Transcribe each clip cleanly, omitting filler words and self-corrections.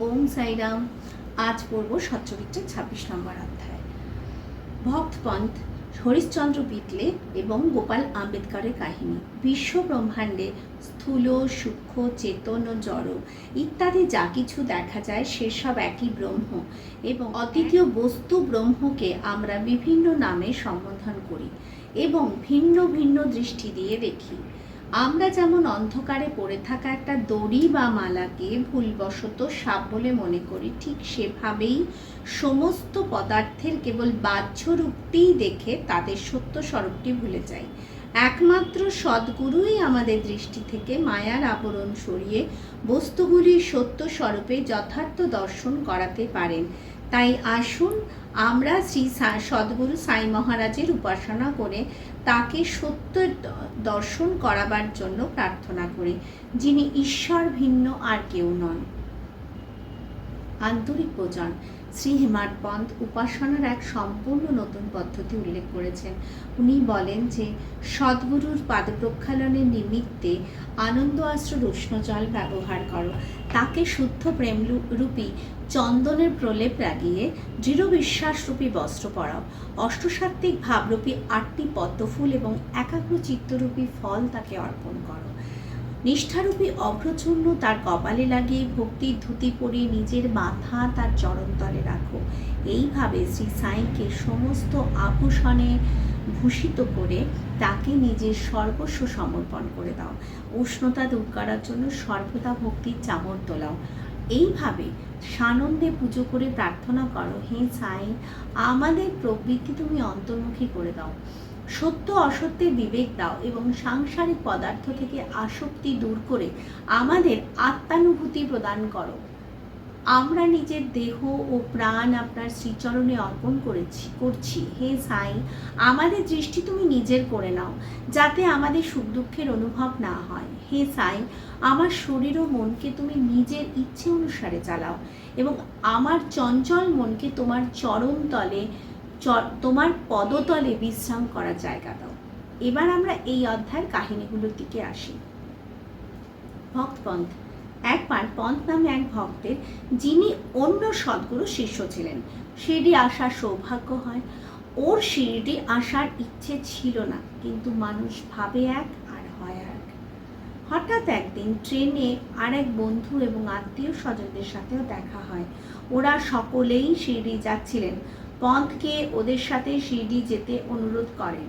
ওম সাইরাম। আজ পড়ব সচ্চরিত্রের ২৬ নম্বর অধ্যায়। ভক্ত পন্থ, হরিশ্চন্দ্র পিটলে এবং গোপাল আম্বেদকরের কাহিনী। বিশ্ব ব্রহ্মাণ্ডে স্থূল, সূক্ষ্ম, চেতন ও জড় ইত্যাদি যা কিছু দেখা যায় সেসব একই ব্রহ্ম এবং অদ্বিতীয় বস্তু ব্রহ্মকে আমরা বিভিন্ন নামে সম্বোধন করি এবং ভিন্ন ভিন্ন দৃষ্টি দিয়ে দেখি। আমরা যেমন অন্ধকারে পড়ে থাকা একটা দড়ি বা মালাকে ভুলবশত সাপ বলে মনে করি, ঠিক সেভাবেই সমস্ত পদার্থের কেবল বাহ্য রূপটিই দেখে তাদের সত্য স্বরূপটি ভুলে যাই। একমাত্র সদ্গুরুই আমাদের দৃষ্টি থেকে মায়ার আবরণ সরিয়ে বস্তুগুলির সত্য স্বরূপে যথার্থ দর্শন করাতে পারেন। তাই আসুন আমরা শ্রী সদ্গুরু সাই মহারাজের উপাসনা করে তাকে সত্য দর্শন করাবার জন্য প্রার্থনা করি, যিনি ঈশ্বর ভিন্ন আর কেউ নন। আন্তরিক ভোজন। শ্রী হেমাড পন্থ উপাসনার এক সম্পূর্ণ নতুন পদ্ধতি উল্লেখ করেছেন। উনি বলেন যে সদ্গুরুর পাদপ্রক্ষালনের নিমিত্তে আনন্দ আশ্রুর উষ্ণ জল ব্যবহার করো, তাকে শুদ্ধ প্রেম রূপী চন্দনের প্রলেপ লাগিয়ে দৃঢ় বিশ্বাসরূপী বস্ত্র পরাও, অষ্টসাত্ত্বিক ভাবরূপী ৮টি পদ্মফুল এবং একাগ্র চিত্তরূপী ফল তাকে অর্পণ করো। নিষ্ঠারূপী অভ্রচূর্ণ তার কপালে লাগিয়ে ভক্তির ধুতি পরিয়ে নিজের মাথা তার চরণতলে রাখো। এইভাবে শ্রী সাইকে সমস্ত আভূষণে ভূষিত করে তাকে নিজের সর্বস্ব সমর্পণ করে দাও। উষ্ণতা দূর করার জন্য সর্বদা ভক্তির চামর তোলাও। এইভাবে সানন্দে পুজো করে প্রার্থনা করো, হে সাই, আমাদের প্রবৃত্তি তুমি অন্তর্মুখী করে দাও, সত্য অসত্যের বিবেক দাও এবং সাংসারিক পদার্থ থেকে আসক্তি দূর করে আমাদের আত্মানুভূতি প্রদান করো। আমরা নিজের দেহ ও প্রাণ আপনার শ্রীচরণে অর্পণ করছি। হে সাই, আমাদের দৃষ্টি তুমি নিজের করে নাও, যাতে আমাদের সুখ দুঃখের অনুভব না হয়। হে সাই, আমার শরীর ও মনকে তুমি নিজের ইচ্ছে অনুসারে চালাও এবং আমার চঞ্চল মনকে তোমার চরণ তলে, তোমার পদতলে বিশ্রাম করার জায়গা দাও। এবার আমরা এই অধ্যায়ের কাহিনীগুলোর দিকে আসি। ভক্ত পন্থ। একবার পন্থ নামে এক ভক্তের, যিনি অন্য সদ্গুরু শিষ্য ছিলেন, শিরডি আসার সৌভাগ্য হয়। ওর শিরডি আসার ইচ্ছে ছিল না, কিন্তু মানুষ ভাবে এক আর হয় এক। হঠাৎ একদিন ট্রেনে আর এক বন্ধু এবং আত্মীয় স্বজনদের সাথেও দেখা হয়। ওরা সকলেই শিরডি যাচ্ছিলেন। পন্থকে ওদের সাথে শিরডি যেতে অনুরোধ করেন।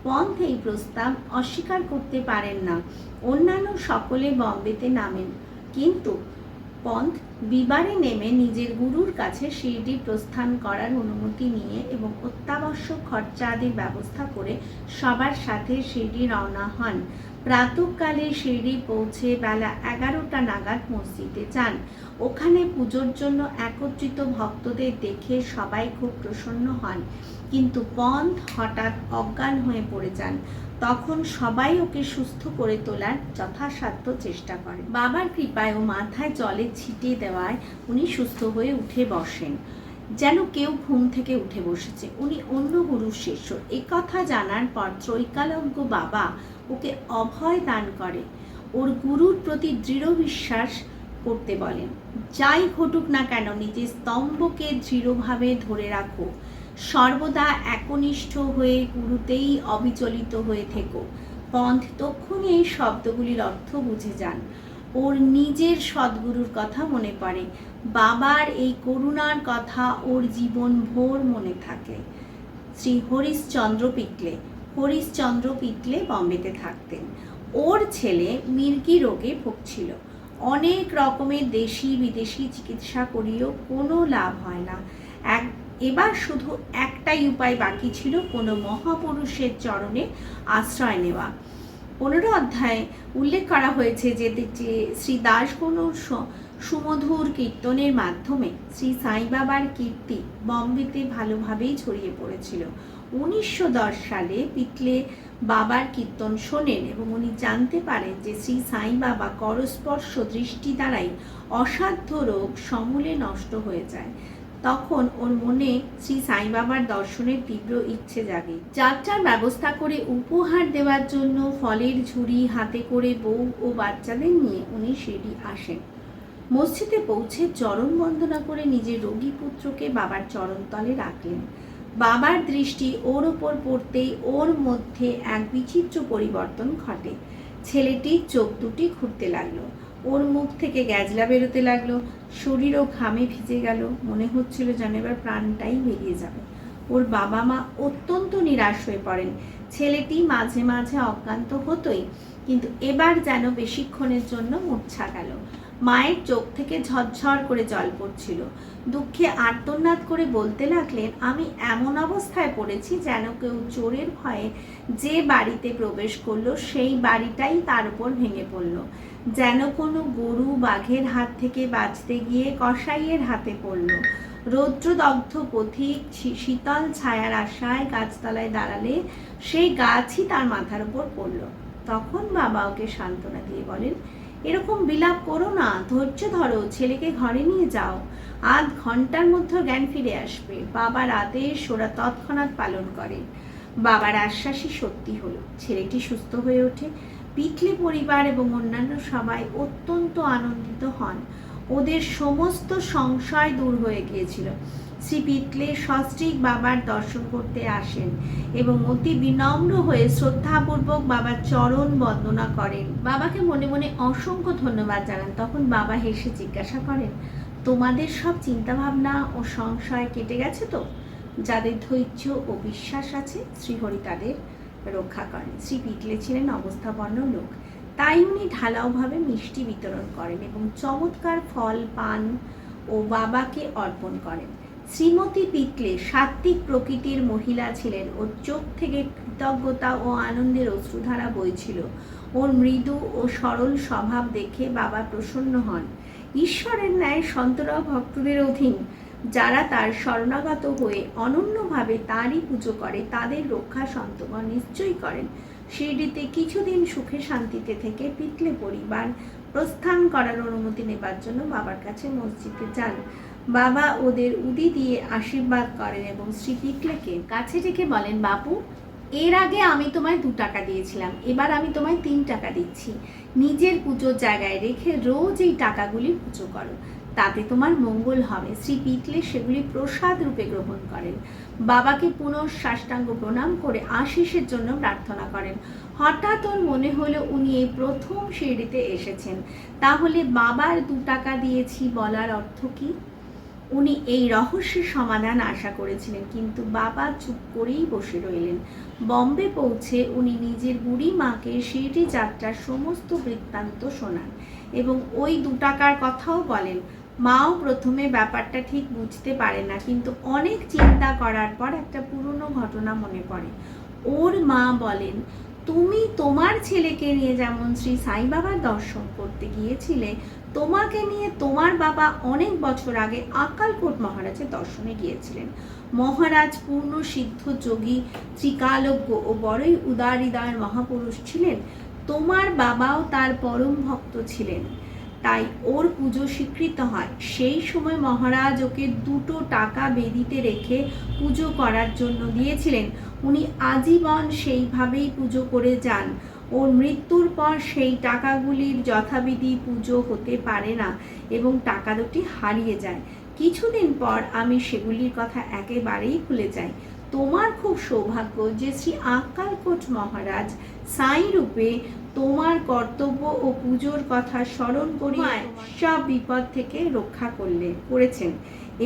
পন্থ এই প্রস্তাব অস্বীকার করতে পারেন না। অন্যান্য সকলে বম্বেতে নামেন, কিন্তু পন্থ বিবারে নেমে নিজের গুরুর কাছে শিরডি প্রস্থান করার অনুমতি নিয়ে এবং অত্যাবশ্যক খরচা আদির ব্যবস্থা করে সবার সাথে শিরডি রওনা হন। প্রাতঃকালে শিরডি পৌঁছে বেলা 11টা নাগাদ মসজিদে যান। ওখানে পুজোর জন্য একত্রিত ভক্তদের দেখে সবাই খুব প্রসন্ন হন, কিন্তু পন্থ হঠাৎ অজ্ঞান হয়ে পড়ে যান। তখন সবাই ওকে সুস্থ করে তোলার যথাসাধ্য চেষ্টা করেন। বাবার কৃপায় ও মাথায় জলে ছিটিয়ে দেওয়ায় উনি সুস্থ হয়ে উঠে বসেন, যেন কেউ ঘুম থেকে উঠে বসেছে। উনি অন্য গুরুর শিষ্য। একথা জানার পর ত্রৈকালজ্ঞ বাবা ওকে অভয় দান করে, ওর গুরুর প্রতি দৃঢ় বিশ্বাস করতে বলেন। যাই ঘটুক না কেন নিজের স্তম্ভকে দৃঢ়ভাবে ধরে রাখো, সর্বদা একনিষ্ঠ হয়ে গুরুতেই অবিচলিত হয়ে থেকো। পন্থ তক্ষুনি এই শব্দগুলির অর্থ বুঝে যান। ওর নিজের সদ্গুরুর কথা মনে পড়ে। বাবার এই করুণার কথা ওর জীবন ভোর মনে থাকে। শ্রী হরিশ্চন্দ্র পিটলে। হরিশ্চন্দ্র পিটলে বম্বেতে থাকতেন। ওর ছেলে মির্গি রোগে ভুগছিল। অনেক রকমের দেশি বিদেশি চিকিৎসা করিয়েও কোনো লাভ হয় না। এবার শুধু একটাই উপায় বাকি ছিল, কোনো মহাপুরুষের চরণে আশ্রয় নেওয়া। 15 অধ্যায়ে উল্লেখ করা হয়েছে যে শ্রী দাসগুরুর সুমধুর কীর্তনের মাধ্যমে শ্রী সাই বাবার কীর্তি বম্বেতে ভালোভাবেই ছড়িয়ে পড়েছিল। 1910 সালে পিটলে বাবার কীর্তন শোনেন এবং উনি জানতে পারেন যে শ্রী সাই বাবা করস্পর্শ দৃষ্টি দ্বারাই অসাধ্য রোগ সমূলে নষ্ট হয়ে যায়। তখন ওর মনে শ্রী সাই বাবার দর্শনের তীব্র ইচ্ছে জাগে। যাত্রার ব্যবস্থা করে উপহার দেওয়ার জন্য ফলের ঝুড়ি হাতে করে বউ ও বাচ্চাদের নিয়ে উনি শিরডি আসেন। মসজিদে পৌঁছে চরণ বন্দনা করে নিজের রোগী পুত্রকে বাবার চরণতলে রাখলেন। বাবার দৃষ্টি ওর ওপর পড়তেই ওর মধ্যে এক বিচিত্র পরিবর্তন ঘটে। ছেলেটির চোখ দুটি ঘুরতে লাগলো, ওর মুখ থেকে গ্যাজলা বেরোতে লাগলো, শরীরও ঘামে ভিজে গেল, মনে হচ্ছিল যেন এবার প্রাণটাই বেরিয়ে যাবে। ওর বাবা মা অত্যন্ত নিরাশ হয়ে পড়েন। ছেলেটি মাঝে মাঝে অজ্ঞান তো হতোই, কিন্তু এবার যেন বেশিক্ষণের জন্য মূর্ছা গেল। মায়ের চোখ থেকে ঝরঝর করে জল পড়ছিল। দুঃখে আর্তনাদ করে বলতে লাগলেন, আমি এমন অবস্থায় পড়েছি যেন কেউ চোরের ভয়ে যে বাড়িতে প্রবেশ করলো সেই বাড়িটাই তার উপর ভেঙে পড়ল, যেন কোনো গরু বাঘের হাত থেকে বাঁচতে গিয়ে কসাইয়ের হাতে পড়ল। রৌদ্রদগ্ধ পথিক শীতল ছায়ার আশায় গাছতলায় দাঁড়ালে সেই গাছই তার মাথার উপর পড়ল। তখন বাবা ওকে সান্ত্বনা দিয়ে বলেন, এরকম বিলাপ করো না, ধৈর্য ধরো, ছেলেকে ঘরে নিয়ে যাও, আধ ঘন্টার মধ্যে জ্ঞান ফিরে আসবে। বাবার আদেশ ওরা তৎক্ষণাৎ পালন করে। বাবার আশ্বাসই সত্যি হলো, ছেলেটি সুস্থ হয়ে ওঠে। পিকলে পরিবার এবং অন্যান্য সবাই অত্যন্ত আনন্দিত হন। ওদের সমস্ত সংশয় দূর হয়ে গিয়েছিল। শ্রী পিতলে সস্ত্রীক বাবার দর্শন করতে আসেন এবং অতি বিনম্র হয়ে শ্রদ্ধাপূর্বক বাবার চরণ বন্দনা করেন। বাবাকে মনে মনে অসংখ্য ধন্যবাদ জানান। তখন বাবা হেসে জিজ্ঞাসা করেন, তোমাদের সব চিন্তাভাবনা ও সংশয় কেটে গেছে তো? যাদের ধৈর্য ও বিশ্বাস আছে, শ্রীহরি তাদের রক্ষা করেন। শ্রী পিতলে ছিলেন অবস্থাপন্ন লোক, তাই উনি ঢালাওভাবে মিষ্টি বিতরণ করেন এবং চমৎকার ফল পান ও বাবাকে অর্পণ করেন। শ্রীমতী পিতলে সাত্ত্বিক প্রকৃতির মহিলা ছিলেন। ওর চোখ থেকে কৃতজ্ঞতা ও আনন্দের অশ্রুধারা বইছিল। ওর মৃদু ও সরল স্বভাব দেখে বাবা প্রসন্ন হন। ঈশ্বরের ন্যায় সন্তরাও ভক্তদের অধীন। যারা তার শরণাগত হয়ে অনন্যভাবে তারই পুজো করে তাদের রক্ষা সন্তগণ নিশ্চয়ই করেন। শিরডিতে কিছুদিন সুখে শান্তিতে থেকে পিতলে পরিবার প্রস্থান করার অনুমতি নেবার জন্য বাবার কাছে মসজিদে যান। বাবা ওদের উদি দিয়ে আশীর্বাদ করেন এবং শ্রী পিতলেকে কাছে ডেকে বলেন, বাপু, এর আগে আমি তোমায় 2 টাকা দিয়েছিলাম, এবার আমি তোমায় 3 টাকা দিচ্ছি। নিজের পুজোর জায়গায় রেখে রোজ এই টাকাগুলি পুজো করো, তাতে তোমার মঙ্গল হবে। শ্রী পিতলে সেগুলি প্রসাদ রূপে গ্রহণ করেন। বাবাকে পুনঃ সাষ্টাঙ্গ প্রণাম করে আশিসের জন্য প্রার্থনা করেন। হঠাৎ ওর মনে হলো উনি এই প্রথম শিরডিতে এসেছেন, তাহলে বাবার 2 টাকা দিয়েছি বলার অর্থ কি? উনি এই রহস্যের সমাধান আশা করেছিলেন, কিন্তু বাবা চুপ করেই বসে রইলেন। বম্বে পৌঁছে উনি নিজের বুড়ি মাকে শিরডি যাত্রার সমস্ত বৃত্তান্ত শোনান এবং ওই 2 টাকার কথাও বলেন। মাও প্রথমে ব্যাপারটা ঠিক বুঝতে পারে না, কিন্তু অনেক চিন্তা করার পর একটা পুরনো ঘটনা মনে পড়ে। ওর মা বলেন, তুমি তোমার ছেলেকে নিয়ে যেমন শ্রী সাই বাবার দর্শন করতে গিয়েছিলে, তোমাকে নিয়ে তোমার বাবা অনেক বছর আগে আকালকোট মহারাজের দর্শনে গিয়েছিলেন। মহারাজ পূর্ণ সিদ্ধ যোগী, ত্রিকালজ্ঞ ও বড়ই উদার হৃদয়ের মহাপুরুষ ছিলেন। তোমার বাবাও তার পরম ভক্ত ছিলেন, তাই ওর পুজো স্বীকৃত হয়। সেই সময় মহারাজ ওকে 2 টাকা বেদিতে রেখে পুজো করার জন্য দিয়েছিলেন। উনি আজীবন সেইভাবেই পুজো করে যান। ওর মৃত্যুর পর সেই টাকাগুলির যথাবিধি পুজো হতে পারে না এবং টাকা দুটি হারিয়ে যায়। কিছুদিন পর আমি সেগুলির কথা একেবারেই ভুলে যাই। তোমার খুব সৌভাগ্য যে শ্রী আকালকোট মহারাজ সাই রূপে তোমার কর্তব্য ও পুজোর কথা স্মরণ করিয়ে সব বিপদ থেকে রক্ষা করেছেন।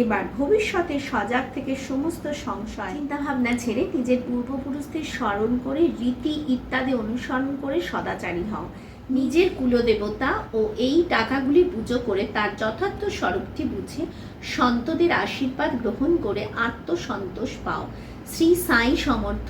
এবার ভবিষ্যতে সজাগ থেকে সমস্ত সংশয় চিন্তাভাবনা ছেড়ে নিজের পূর্বপুরুষদের স্মরণ করে রীতি ইত্যাদি অনুসরণ করে সদাচারী হও। নিজের কুলদেবতা ও এই টাকাগুলি পুজো করে তার যথার্থ স্বরূপটি বুঝে সন্তদের আশীর্বাদ গ্রহণ করে আত্মসন্তোষ পাও। শ্রী সাই সমর্থ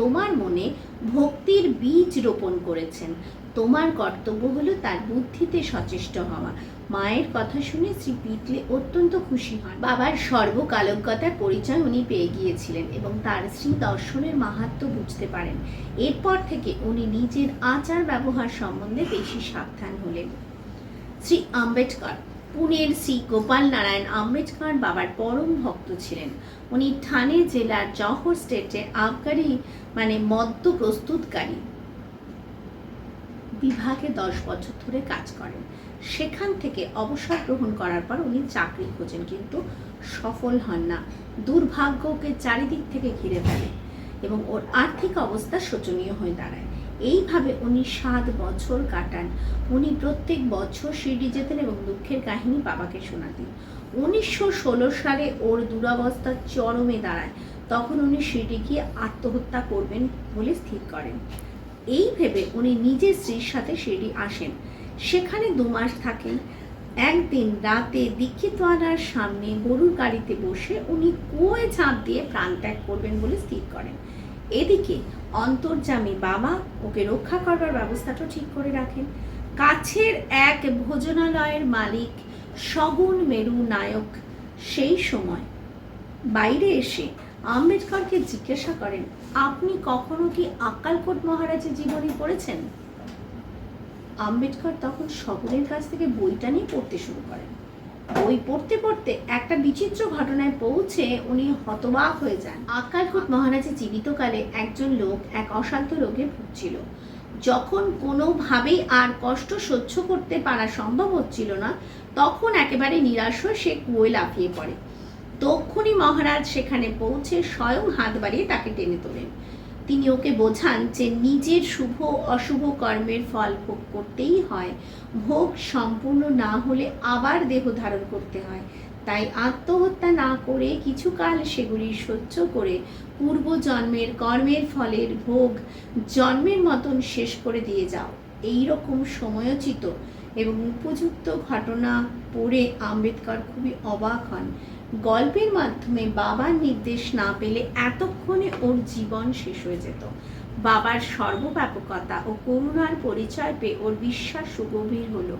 তোমার মনে ভক্তির বীজ রোপণ করেছেন। তোমার কর্তব্য হলো তার বুদ্ধিতে সচেষ্ট হওয়া। মায়ের কথা শুনে শ্রী পিতলে অত্যন্ত খুশি হন। বাবার সর্বকালজ্ঞতার পরিচয় উনি পেয়ে গিয়েছিলেন এবং তার শ্রী দর্শনের মাহাত্ম্য বুঝতে পারেন। এরপর থেকে উনি নিজের আচার ব্যবহার সম্বন্ধে বেশি সাবধান হলেন। শ্রী আম্বেদকর, পুনের শ্রী গোপাল নারায়ণ আম্বেদকর বাবার পরম ভক্ত ছিলেন। উনি ঠানে জেলার জহর স্টেটে আবগারি মদ্য প্রস্তুতকারী বিভাগে 10 বছর ধরে কাজ করেন। সেখান থেকে অবসর গ্রহণ করার পর উনি চাকরি খোঁজেন, কিন্তু সফল হন না। দুর্ভাগ্য ওকে চারিদিক থেকে ঘিরে ফেলে এবং ওর আর্থিক অবস্থা শোচনীয় হয়ে দাঁড়ায়। এইভাবে উনি 7 বছর কাটান। উনি প্রত্যেক বছর শিরডি যেতেন এবং দুঃখের কাহিনী বাবাকে শোনাতেন। 1916 সালে ওর দুরবস্থা চরমে দাঁড়ায়। তখন উনি শিরডি গিয়ে আত্মহত্যা করবেন বলে স্থির করেন। এই ভেবে উনি নিজের স্ত্রীর সাথে শিরডি আসেন, সেখানে 2 মাস থাকেন। একদিন রাতে দীক্ষিতওয়ালার সামনে গরুর গাড়িতে বসে উনি কুয়োয় ঝাঁপ দিয়ে প্রাণত্যাগ করবেন বলে স্থির করেন। এদিকে অন্তর্যামী বাবা ওকে রক্ষা করবার ব্যবস্থাটা ঠিক করে রাখেন। কাছের এক ভোজনালয়ের মালিক সগুণ মেরু নায়ক সেই সময় বাইরে এসে আম্বেদকরকে জিজ্ঞাসা করেন, আপনি কখনো কি আক্কালকোট মহারাজের জীবনী পড়েছেন? আম্বেদকর তখন সগুণের কাছ থেকে বইটা নিয়ে পড়তে শুরু করেন। বই পড়তে পড়তে একটা বিচিত্র ঘটনায় পৌঁছে উনি হতবাক হয়ে যান। আক্কালকোট মহারাজের জীবিতকালে একজন লোক এক অসাধ্য রোগে ভুগছিল। যখন কোনোভাবেই আর কষ্ট সহ্য করতে পারা সম্ভব হচ্ছিল না, তখন একেবারে নিরাশ হয়ে সে কুয়োয় লাফিয়ে পড়ে। তক্ষুনি মহারাজ সেখানে পৌঁছে স্বয়ং হাত বাড়িয়ে তাকে টেনে তোলেন। তিনি ওকে বোঝান যে নিজের শুভ অশুভ কর্মের ফল ভোগ করতেই হয়। ভোগ সম্পূর্ণ না হলে আবার দেহ ধারণ করতে হয়। তাই আত্মহত্যা না করে কিছুকাল সেগুলি সহ্য করে পূর্বজন্মের কর্মের ফলের ভোগ জন্মের মতন শেষ করে দিয়ে যাও। এই রকম সময়োচিত এবং উপযুক্ত ঘটনা পড়ে আম্বেদকর খুবই অবাক হন। গল্পের মাধ্যমে বাবার নির্দেশ না পেলে এতক্ষণে ওর জীবন শেষ হয়ে যেত। বাবার সর্বব্যাপকতা ও করুণার পরিচয় পেয়ে ওর বিশ্বাস সুগভীর হলো।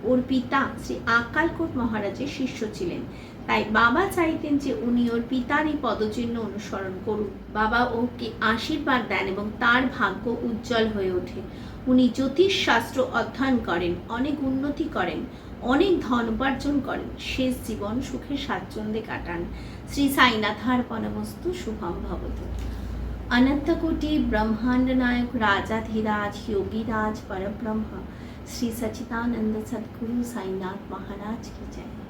ওর পিতা শ্রী আক্কালকোট মহারাজের শিষ্য ছিলেন, তাই বাবা চাইতেন যে উনি ওর পিতারই পদচিহ্ন অনুসরণ করুন। বাবা ওকে আশীর্বাদ দেন এবং তার ভাগ্য উজ্জ্বল হয়ে ওঠে। উনি জ্যোতিষশাস্ত্র অধ্যয়ন করেন, অনেক উন্নতি করেন, অনেক ধন উপার্জন করেন, শেষ জীবন সুখে স্বাচ্ছন্দ্যে কাটান। শ্রী সাইনাথার্পণমস্তু, শুভম ভবতু। अनंतकोटि ब्रह्मांड नायक राजाधिराज योगीराज परब्रह्म श्री सच्चिदानंद सद्गुरु साईनाथ महाराज की जय।